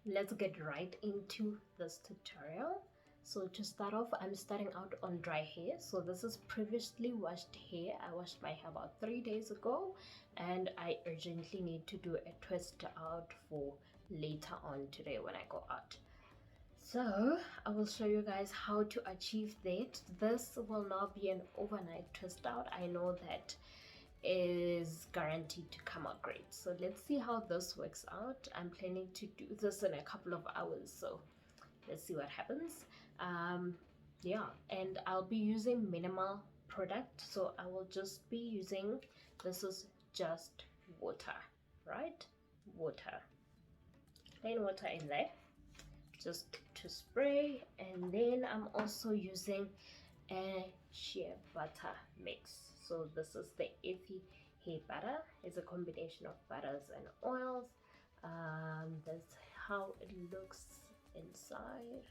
Let's get right into this tutorial. So to start off, I'm starting out on dry hair. So this is previously washed hair. I washed my hair about 3 days ago, and I urgently need to do a twist out for later on today when I go out. So I will show you guys how to achieve that. This will not be an overnight twist out. I know that is guaranteed to come out great. So let's see how this works out. I'm planning to do this in a couple of hours, so let's see what happens. Yeah, and I'll be using minimal product, so I will just be using, this is just water, right? Water, plain water in there, just to spray. And then I'm also using a shea butter mix. So this is the Earthy hair butter. It's a combination of butters and oils. That's how it looks inside.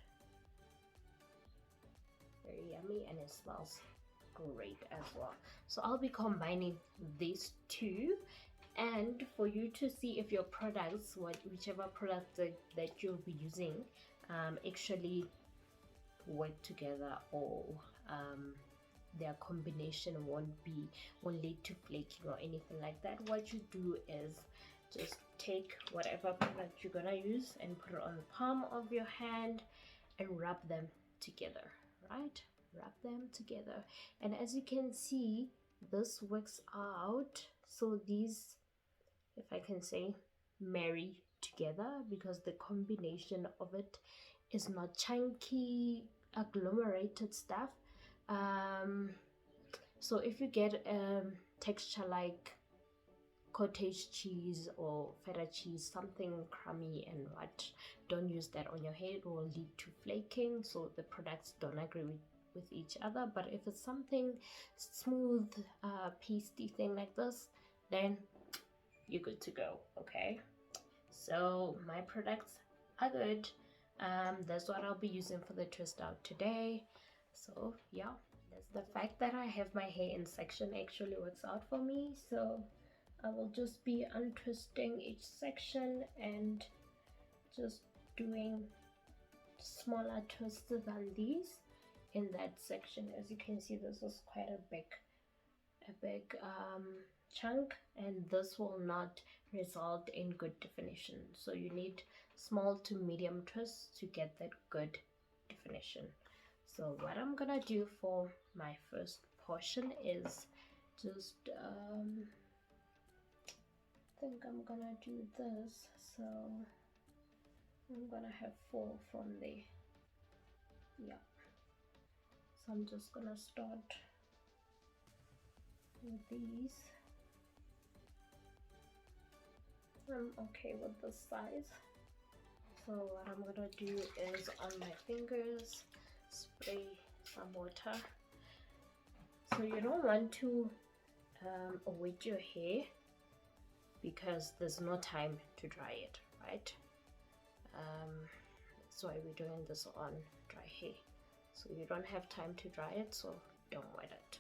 Very yummy, and it smells great as well. So I'll be combining these two, and for you to see if your products, whichever product that you'll be using, actually work together, or their combination won't lead to flaking or anything like that. What you do is just take whatever product you're gonna use and put it on the palm of your hand and rub them together, right? Rub them together, and as you can see, this works out. So these, if I can say, marry together because the combination of it is not chunky agglomerated stuff. So if you get texture like cottage cheese or feta cheese, something crummy and what, don't use that on your hair. It will lead to flaking, so the products don't agree with each other. But if it's something smooth, pasty thing like this, then you're good to go. Okay, so my products are good. That's what I'll be using for the twist out today. So yeah, the fact that I have my hair in section actually works out for me. So I will just be untwisting each section and just doing smaller twists than these in that section. As you can see, this is quite a big chunk, and this will not result in good definition. So you need small to medium twists to get that good definition. So what I'm gonna do for my first portion is just I think I'm gonna do this. So I'm gonna have 4 from there. Yeah, so I'm just gonna start with these. I'm okay with this size. So what I'm gonna do is on my fingers spray some water. So you don't want to wet your hair because there's no time to dry it, right? That's why we're doing this on dry hair. So you don't have time to dry it, so don't wet it.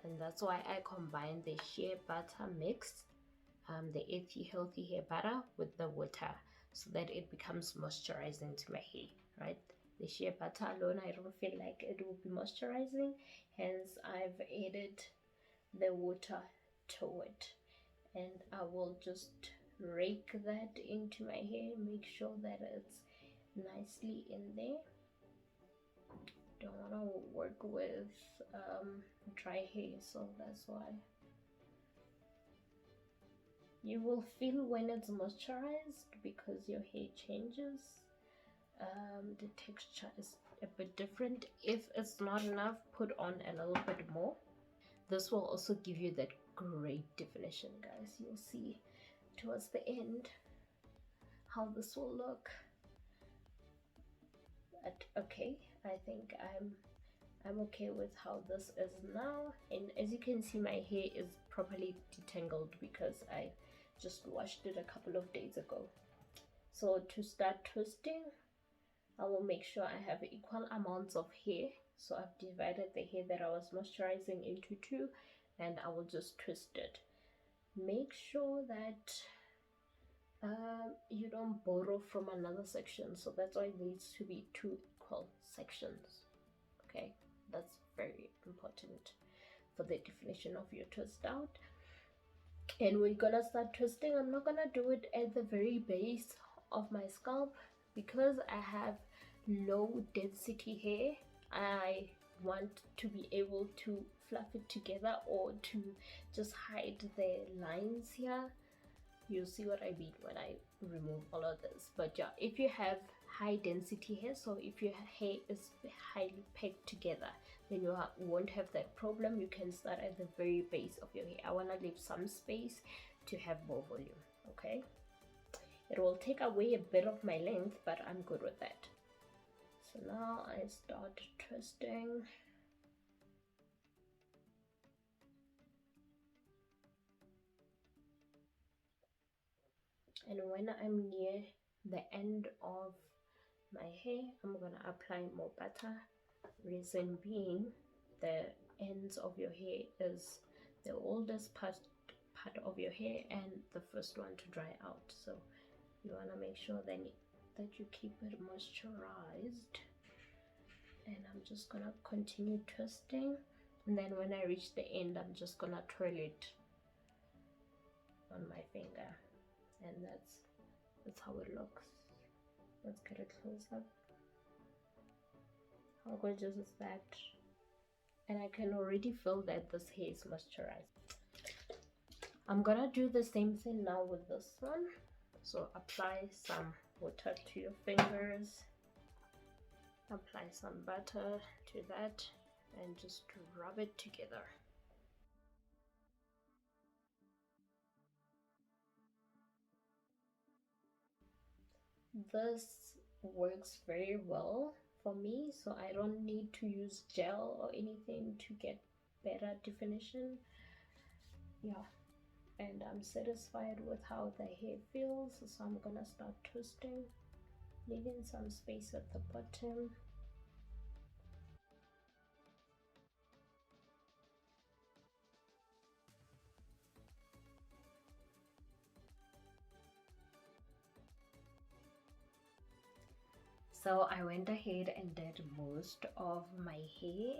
And that's why I combine the shea butter mix, the Earthy healthy hair butter, with the water, so that it becomes moisturizing to my hair, right? The shea butter alone, I don't feel like it will be moisturizing, hence I've added the water to it. And I will just rake that into my hair, make sure that it's nicely in there. Don't want to work with dry hair, so that's why. You will feel when it's moisturized because your hair changes. The texture is a bit different. If it's not enough, put on a little bit more. This will also give you that great definition, guys. You'll see towards the end how this will look. But okay, I think I'm I'm okay with how this is now, and as you can see, my hair is properly detangled because I just washed it a couple of days ago. So to start twisting, I will make sure I have equal amounts of hair. So I've divided the hair that I was moisturizing into two, and I will just twist it. Make sure that you don't borrow from another section, so that's why it needs to be two equal sections. Okay, that's very important for the definition of your twist out. And we're gonna start twisting. I'm not gonna do it at the very base of my scalp because I have low density hair. I want to be able to fluff it together or to just hide the lines here. You'll see what I mean when I remove all of this. But yeah, if you have high density hair, so if your hair is highly packed together, then you won't have that problem. You can start at the very base of your hair. I want to leave some space to have more volume. Okay, it will take away a bit of my length, but I'm good with that. So now I start twisting. And when I'm near the end of my hair, I'm gonna apply more butter. Reason being, the ends of your hair is the oldest part of your hair and the first one to dry out. So you wanna make sure then that you keep it moisturized. And I'm just gonna continue twisting, and then when I reach the end, I'm just gonna twirl it on my finger, and that's how it looks. Let's get a close up. How gorgeous is that? And I can already feel that this hair is moisturized. I'm gonna do the same thing now with this one. So apply some water to your fingers, apply some butter to that, and just rub it together. This works very well for me, so I don't need to use gel or anything to get better definition. Yeah, and I'm satisfied with how the hair feels, so I'm gonna start twisting, leaving some space at the bottom. So I went ahead and did most of my hair.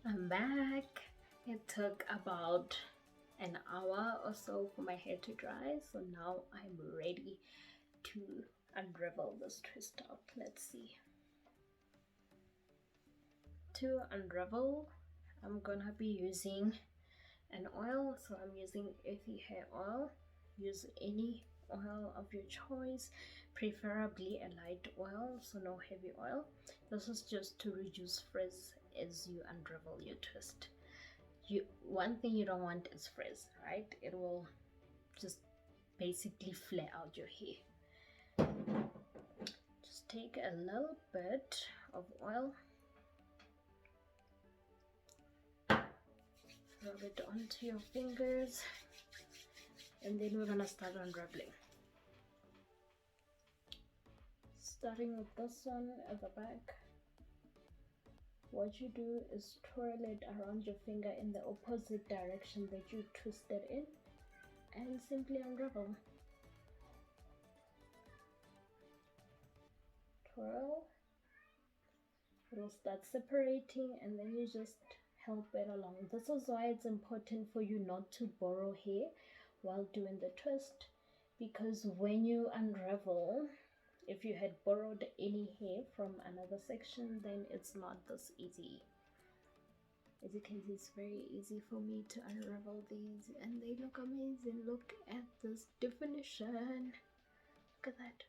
I'm back. It took about an hour or so for my hair to dry, so now I'm ready to unravel this twist out. Let's see. To unravel, I'm gonna be using an oil, so I'm using Earthy hair oil. Use any oil of your choice, preferably a light oil, so no heavy oil. This is just to reduce frizz as you unravel your twist. One thing you don't want is frizz, right? It will just basically flare out your hair. Just take a little bit of oil, rub it onto your fingers, and then we're gonna start unraveling. Starting with this one at the back, what you do is twirl it around your finger in the opposite direction that you twisted in, and simply unravel. Twirl, it will start separating, and then you just help it along. This is why it's important for you not to borrow hair while doing the twist, because when you unravel, if you had borrowed any hair from another section, then it's not this easy. As you can see, it's very easy for me to unravel these, and they look amazing. Look at this definition. Look at that.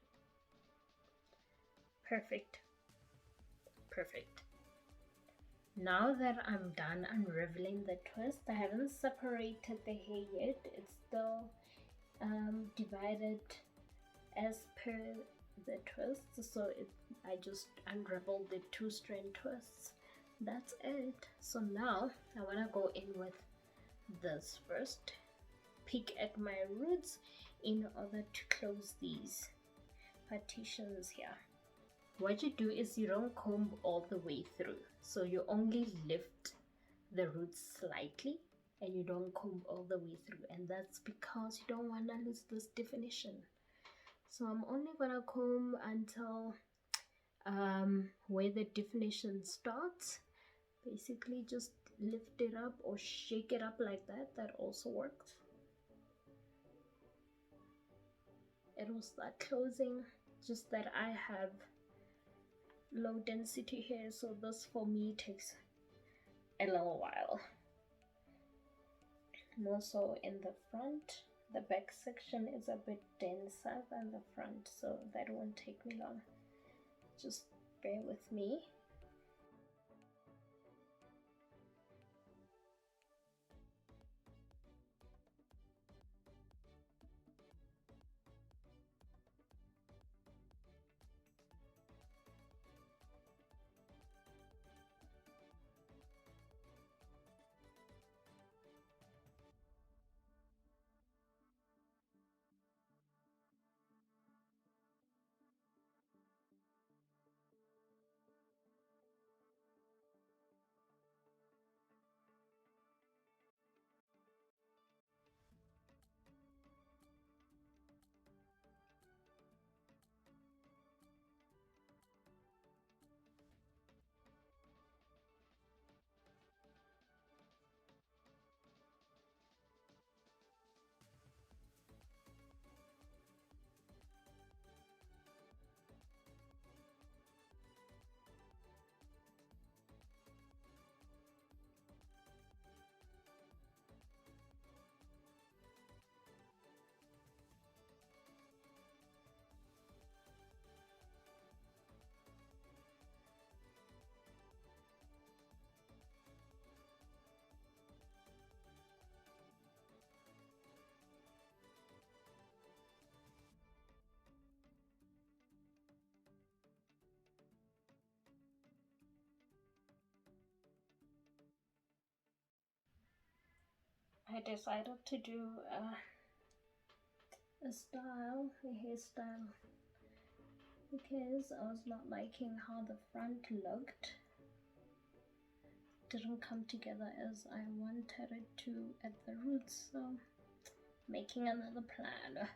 Perfect. Perfect. Now that I'm done unraveling the twist, I haven't separated the hair yet. It's still divided as per the twist, so I just unraveled the 2-strand twists. That's it. So now I want to go in with this first. Pick at my roots in order to close these partitions here. What you do is you don't comb all the way through, so you only lift the roots slightly and you don't comb all the way through, and that's because you don't want to lose this definition. So I'm only gonna comb until where the definition starts. Basically just lift it up or shake it up like that. That also works. It will start closing. Just that I have low density hair, so this for me takes a little while. More so in the front. The back section is a bit denser than the front, so that won't take me long. Just bear with me. I decided to do a hairstyle, because I was not liking how the front looked. Didn't come together as I wanted it to at the roots, so making another plan.